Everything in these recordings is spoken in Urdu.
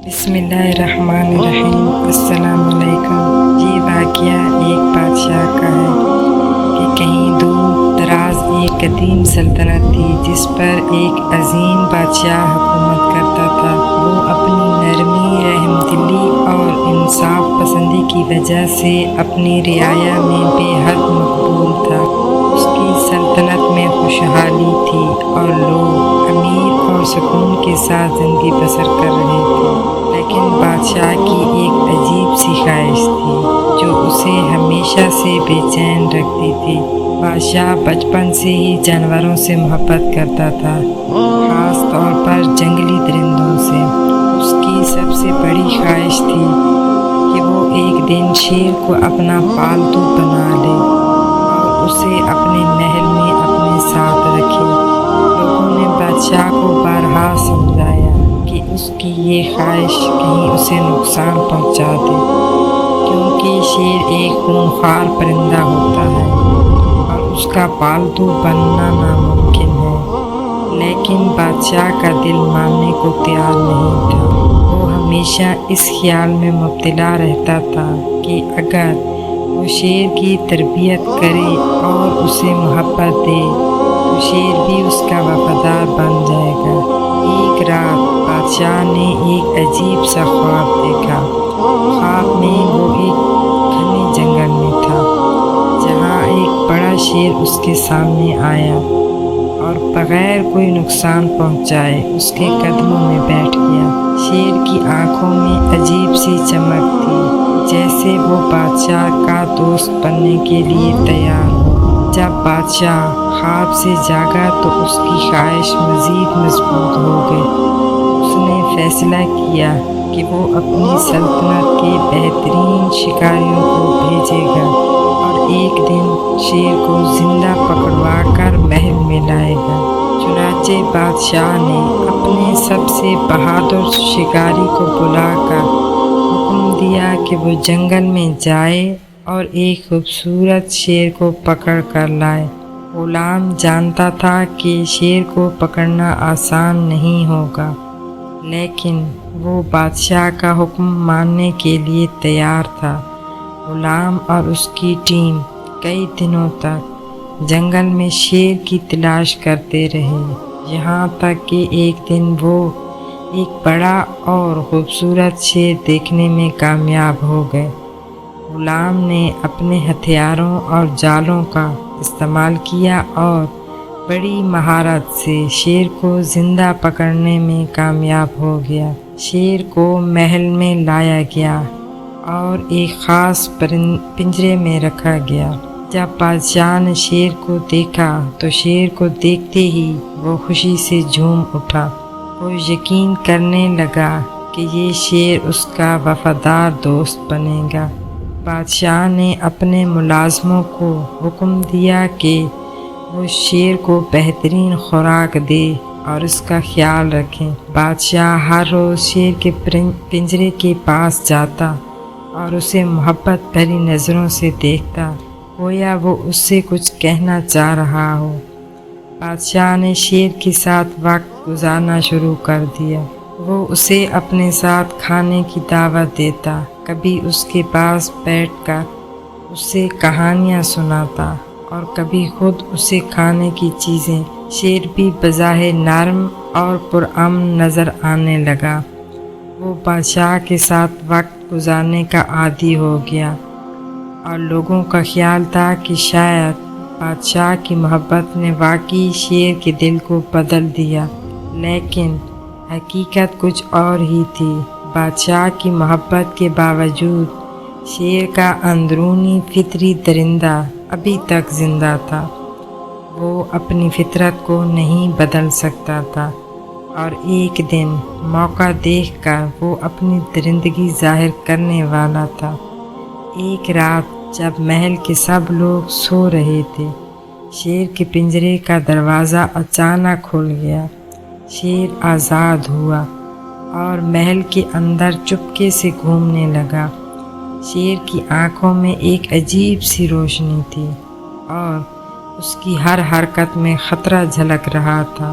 بسم اللہ الرحمن الرحیم۔ السلام علیکم۔ یہ واقعہ ایک بادشاہ کا ہے کہ کہیں دور دراز ایک قدیم سلطنت تھی جس پر ایک عظیم بادشاہ حکومت کرتا تھا۔ وہ اپنی نرمی، رحم دلی اور انصاف پسندی کی وجہ سے اپنی رعایا میں بے حد مقبول تھا۔ اس کی سلطنت میں خوشحالی تھی اور لوگ امیر اور سکون کے ساتھ زندگی بسر کر رہے تھے، لیکن بادشاہ کی ایک عجیب سی خواہش تھی جو اسے ہمیشہ سے بے چین رکھتی تھی۔ بادشاہ بچپن سے ہی جانوروں سے محبت کرتا تھا، خاص طور پر جنگلی درندوں سے۔ اس کی سب سے بڑی خواہش تھی کہ وہ ایک دن شیر کو اپنا پالتو بنا لے اور اسے اپنے محل میں اپنے ساتھ رکھے۔ لوگوں نے بادشاہ کو بارہا سمجھایا کہ اس کی یہ خواہش کہیں اسے نقصان پہنچا دے، کیونکہ شیر ایک خونخوار پرندہ ہوتا ہے اور اس کا پالتو بننا ناممکن ہے۔ لیکن بادشاہ کا دل ماننے کو تیار نہیں تھا۔ وہ ہمیشہ اس خیال میں مبتلا رہتا تھا کہ اگر وہ شیر کی تربیت کرے اور اسے محبت دے تو شیر بھی اس کا وفادار بن جائے گا۔ ایک رات بادشاہ نے ایک عجیب سا خواب دیکھا۔ خواب میں وہ ایک گھنے جنگل میں تھا جہاں ایک بڑا شیر اس کے سامنے آیا اور بغیر کوئی نقصان پہنچائے اس کے قدموں میں بیٹھ گیا۔ شیر کی آنکھوں میں عجیب سی چمک تھی، جیسے وہ بادشاہ کا دوست بننے کے لیے تیار ہو۔ جب بادشاہ خواب سے جاگا تو اس کی خواہش مزید مضبوط ہو گئی۔ اس نے فیصلہ کیا کہ وہ اپنی سلطنت کے بہترین شکاریوں کو بھیجے گا اور ایک دن شیر کو زندہ پکڑوا کر محل میں لائے گا۔ چنانچہ بادشاہ نے اپنے سب سے بہادر شکاری کو بلا کر حکم دیا کہ وہ جنگل میں جائے اور ایک خوبصورت شیر کو پکڑ کر لائے۔ غلام جانتا تھا کہ شیر کو پکڑنا آسان نہیں ہوگا، لیکن وہ بادشاہ کا حکم ماننے کے لیے تیار تھا۔ غلام اور اس کی ٹیم کئی دنوں تک جنگل میں شیر کی تلاش کرتے رہے، یہاں تک کہ ایک دن وہ ایک بڑا اور خوبصورت شیر دیکھنے میں کامیاب ہو گئے۔ غلام نے اپنے ہتھیاروں اور جالوں کا استعمال کیا اور بڑی مہارت سے شیر کو زندہ پکڑنے میں کامیاب ہو گیا۔ شیر کو محل میں لایا گیا اور ایک خاص پنجرے میں رکھا گیا۔ جب بادشاہ نے شیر کو دیکھا تو شیر کو دیکھتے ہی وہ خوشی سے جھوم اٹھا۔ وہ یقین کرنے لگا کہ یہ شیر اس کا وفادار دوست بنے گا۔ بادشاہ نے اپنے ملازموں کو حکم دیا کہ وہ شیر کو بہترین خوراک دے اور اس کا خیال رکھیں۔ بادشاہ ہر روز شیر کے پنجرے کے پاس جاتا اور اسے محبت بھری نظروں سے دیکھتا، گویا وہ اس سے کچھ کہنا چاہ رہا ہو۔ بادشاہ نے شیر کے ساتھ وقت گزارنا شروع کر دیا۔ وہ اسے اپنے ساتھ کھانے کی دعوت دیتا، کبھی اس کے پاس بیٹھ کر اسے کہانیاں سناتا اور کبھی خود اسے کھانے کی چیزیں۔ شیر بھی بظاہر نرم اور پرامن نظر آنے لگا۔ وہ بادشاہ کے ساتھ وقت گزارنے کا عادی ہو گیا اور لوگوں کا خیال تھا کہ شاید بادشاہ کی محبت نے واقعی شیر کے دل کو بدل دیا، لیکن حقیقت کچھ اور ہی تھی۔ بادشاہ کی محبت کے باوجود شیر کا اندرونی فطری درندہ ابھی تک زندہ تھا۔ وہ اپنی فطرت کو نہیں بدل سکتا تھا اور ایک دن موقع دیکھ کر وہ اپنی درندگی ظاہر کرنے والا تھا۔ ایک رات جب محل کے سب لوگ سو رہے تھے، شیر کے پنجرے کا دروازہ اچانک کھل گیا۔ شیر آزاد ہوا اور محل کے اندر چپکے سے گھومنے لگا۔ شیر کی آنکھوں میں ایک عجیب سی روشنی تھی اور اس کی ہر حرکت میں خطرہ جھلک رہا تھا۔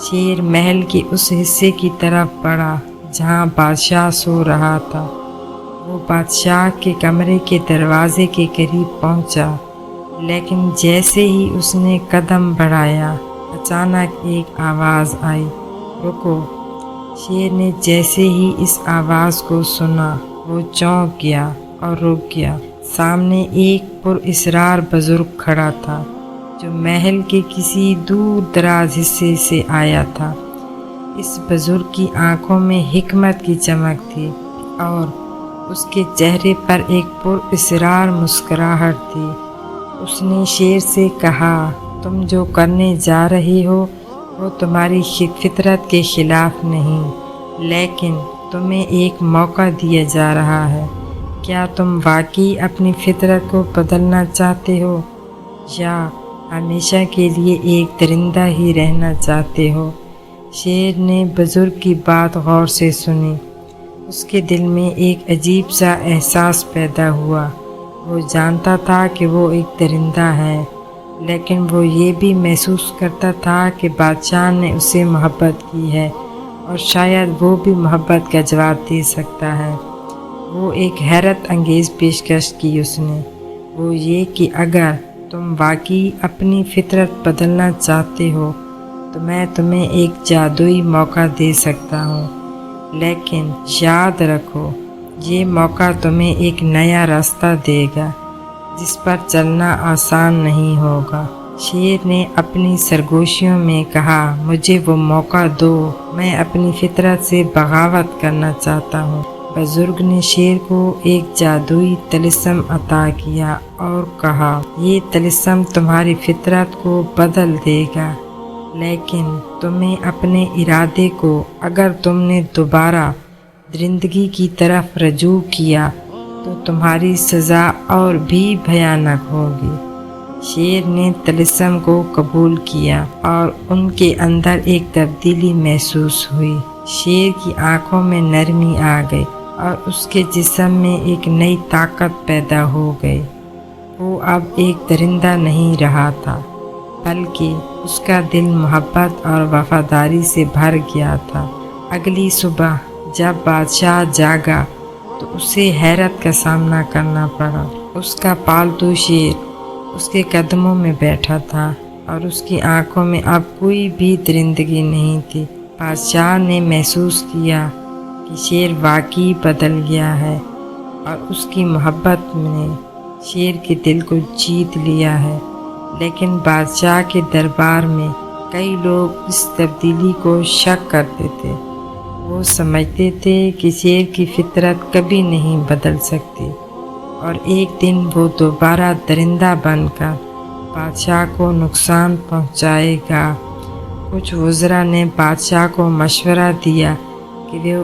شیر محل کے اس حصے کی طرف بڑھا جہاں بادشاہ سو رہا تھا۔ وہ بادشاہ کے کمرے کے دروازے کے قریب پہنچا، لیکن جیسے ہی اس نے قدم بڑھایا اچانک ایک آواز آئی، رکو۔ شیر نے جیسے ہی اس آواز کو سنا وہ چونک گیا اور رک گیا۔ سامنے ایک پراسرار بزرگ کھڑا تھا جو محل کے کسی دور دراز حصے سے آیا تھا۔ اس بزرگ کی آنکھوں میں حکمت کی چمک تھی اور اس کے چہرے پر ایک پراسرار مسکراہٹ تھی۔ اس نے شیر سے کہا، تم جو کرنے جا رہے ہو وہ تمہاری فطرت کے خلاف نہیں، لیکن تمہیں ایک موقع دیا جا رہا ہے۔ کیا تم واقعی اپنی فطرت کو بدلنا چاہتے ہو یا ہمیشہ کے لیے ایک درندہ ہی رہنا چاہتے ہو؟ شیر نے بزرگ کی بات غور سے سنی۔ اس کے دل میں ایک عجیب سا احساس پیدا ہوا۔ وہ جانتا تھا کہ وہ ایک درندہ ہے، لیکن وہ یہ بھی محسوس کرتا تھا کہ بادشاہ نے اسے محبت کی ہے اور شاید وہ بھی محبت کا جواب دے سکتا ہے۔ وہ ایک حیرت انگیز پیشکش کی اس نے، وہ یہ کہ اگر تم واقعی اپنی فطرت بدلنا چاہتے ہو تو میں تمہیں ایک جادوئی موقع دے سکتا ہوں، لیکن یاد رکھو یہ موقع تمہیں ایک نیا راستہ دے گا جس پر چلنا آسان نہیں ہوگا۔ شیر نے اپنی سرگوشیوں میں کہا، مجھے وہ موقع دو، میں اپنی فطرت سے بغاوت کرنا چاہتا ہوں۔ بزرگ نے شیر کو ایک جادوئی طلسم عطا کیا اور کہا، یہ طلسم تمہاری فطرت کو بدل دے گا، لیکن تمہیں اپنے ارادے کو، اگر تم نے دوبارہ درندگی کی طرف رجوع کیا تو تمہاری سزا اور بھی بھیانک ہوگی۔ شیر نے طلسم کو قبول کیا اور ان کے اندر ایک تبدیلی محسوس ہوئی۔ شیر کی آنکھوں میں نرمی آ گئی اور اس کے جسم میں ایک نئی طاقت پیدا ہو گئی۔ وہ اب ایک درندہ نہیں رہا تھا، بلکہ اس کا دل محبت اور وفاداری سے بھر گیا تھا۔ اگلی صبح جب بادشاہ جاگا تو اسے حیرت کا سامنا کرنا پڑا۔ اس کا پالتو شیر اس کے قدموں میں بیٹھا تھا اور اس کی آنکھوں میں اب کوئی بھی درندگی نہیں تھی۔ بادشاہ نے محسوس کیا کہ شیر واقعی بدل گیا ہے اور اس کی محبت نے شیر کے دل کو جیت لیا ہے، لیکن بادشاہ کے دربار میں کئی لوگ اس تبدیلی کو شک کرتے تھے۔ وہ سمجھتے تھے کہ شیر کی فطرت کبھی نہیں بدل سکتی اور ایک دن وہ دوبارہ درندہ بن کر بادشاہ کو نقصان پہنچائے گا۔ کچھ وزراء نے بادشاہ کو مشورہ دیا کہ وہ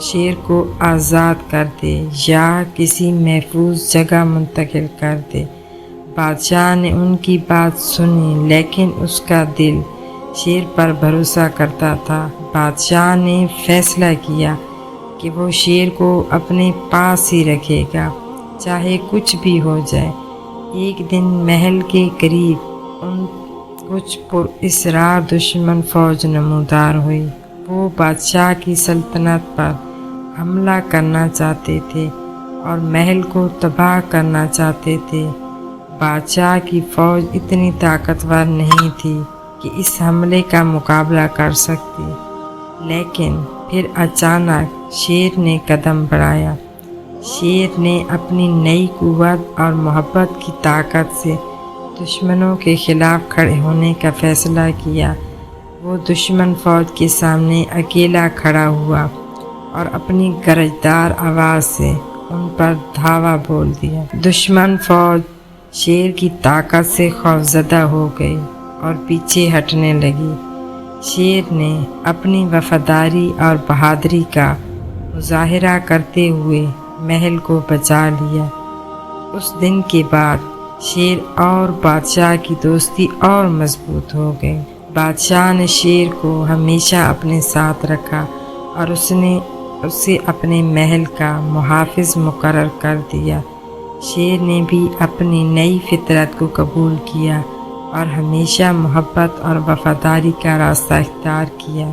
شیر کو آزاد کر دے یا کسی محفوظ جگہ منتقل کر دے۔ بادشاہ نے ان کی بات سنی، لیکن اس کا دل شیر پر بھروسہ کرتا تھا۔ بادشاہ نے فیصلہ کیا کہ وہ شیر کو اپنے پاس ہی رکھے گا، چاہے کچھ بھی ہو جائے۔ ایک دن محل کے قریب کچھ پراسرار دشمن فوج نمودار ہوئی۔ وہ بادشاہ کی سلطنت پر حملہ کرنا چاہتے تھے اور محل کو تباہ کرنا چاہتے تھے۔ بادشاہ کی فوج اتنی طاقتور نہیں تھی کہ اس حملے کا مقابلہ کر سکتی، لیکن پھر اچانک شیر نے قدم بڑھایا۔ شیر نے اپنی نئی قوت اور محبت کی طاقت سے دشمنوں کے خلاف کھڑے ہونے کا فیصلہ کیا۔ وہ دشمن فوج کے سامنے اکیلا کھڑا ہوا اور اپنی گرجدار آواز سے ان پر دھاوا بول دیا۔ دشمن فوج شیر کی طاقت سے خوفزدہ ہو گئی اور پیچھے ہٹنے لگی۔ شیر نے اپنی وفاداری اور بہادری کا مظاہرہ کرتے ہوئے محل کو بچا لیا۔ اس دن کے بعد شیر اور بادشاہ کی دوستی اور مضبوط ہو گئی۔ بادشاہ نے شیر کو ہمیشہ اپنے ساتھ رکھا اور اسے اپنے محل کا محافظ مقرر کر دیا۔ شیر نے بھی اپنی نئی فطرت کو قبول کیا اور ہمیشہ محبت اور وفاداری کا راستہ اختیار کیا۔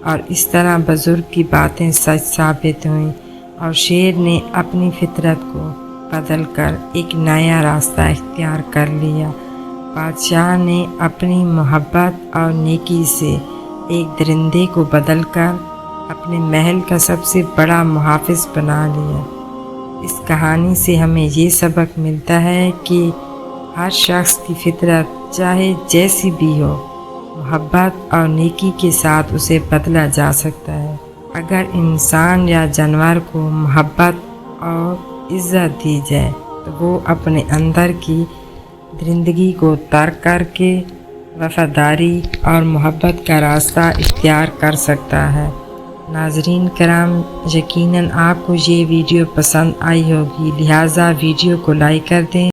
اور اس طرح بزرگ کی باتیں سچ ثابت ہوئیں اور شیر نے اپنی فطرت کو بدل کر ایک نیا راستہ اختیار کر لیا۔ بادشاہ نے اپنی محبت اور نیکی سے ایک درندے کو بدل کر اپنے محل کا سب سے بڑا محافظ بنا لیا۔ اس کہانی سے ہمیں یہ سبق ملتا ہے کہ ہر شخص کی فطرت چاہے جیسی بھی ہو، محبت اور نیکی کے ساتھ اسے بدلا جا سکتا ہے۔ اگر انسان یا جانور کو محبت اور عزت دی جائے تو وہ اپنے اندر کی درندگی کو ترک کر کے وفاداری اور محبت کا راستہ اختیار کر سکتا ہے۔ ناظرین کرام، یقیناً آپ کو یہ ویڈیو پسند آئی ہوگی، لہٰذا ویڈیو کو لائک کر دیں۔